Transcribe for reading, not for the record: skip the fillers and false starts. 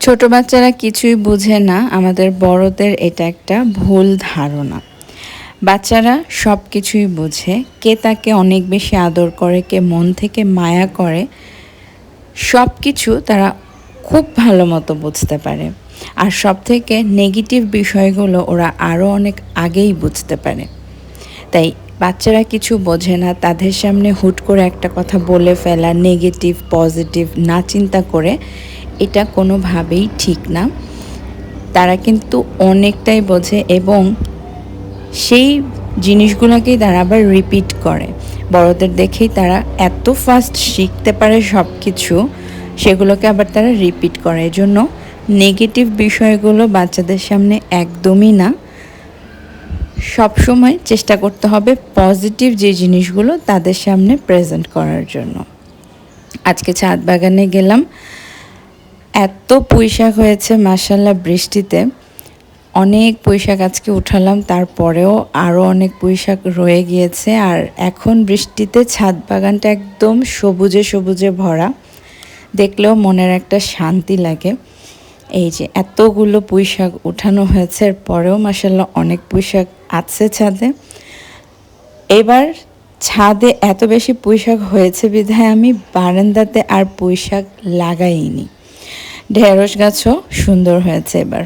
ছোট বাচ্চারা কিছুই বুঝে না, আমাদের বড়দের এটা একটা ভুল ধারণা। বাচ্চারা সব কিছুই বোঝে, কে তাকে অনেক বেশি আদর করে, কে মন থেকে মায়া করে, সব কিছু তারা খুব ভালো মতো বুঝতে পারে। আর সব থেকে নেগেটিভ বিষয়গুলো ওরা আরও অনেক আগেই বুঝতে পারে। তাই বাচ্চারা কিছু বোঝে না, তাদের সামনে হুট করে একটা কথা বলে ফেলা, নেগেটিভ পজিটিভ না চিন্তা করে, এটা কোনোভাবেই ঠিক না। তারা কিন্তু অনেকটাই বোঝে এবং সেই জিনিসগুলোকেই তারা আবার রিপিট করে। বড়দের দেখেই তারা এত ফাস্ট শিখতে পারে সব কিছু, সেগুলোকে আবার তারা রিপিট করে। এজন্য নেগেটিভ বিষয়গুলো বাচ্চাদের সামনে একদমই না, সবসময় চেষ্টা করতে হবে পজিটিভ যে জিনিসগুলো তাদের সামনে প্রেজেন্ট করার জন্য। আজকে ছাদ বাগানে গেলাম, এত পুঁইশাক হয়েছে মাশাআল্লাহ বৃষ্টিতে। অনেক পুঁইশাক আজকে উঠালাম, তারপরেও আরও অনেক পুঁইশাক রয়ে গিয়েছে। আর এখন বৃষ্টিতে ছাদ বাগানটা একদম সবুজে সবুজে ভরা, দেখলেও মনের একটা শান্তি লাগে। এই যে এতগুলো পুঁইশাক উঠানো হয়েছে, পরেও মাশাআল্লাহ অনেক পুঁইশাক আছে ছাদে। এবার ছাদে এত বেশি পুঁইশাক হয়েছে বিধায় আমি বারান্দাতে আর পুঁইশাক লাগাইনি। ঢেঁড়স গাছও সুন্দর হয়েছে এবার।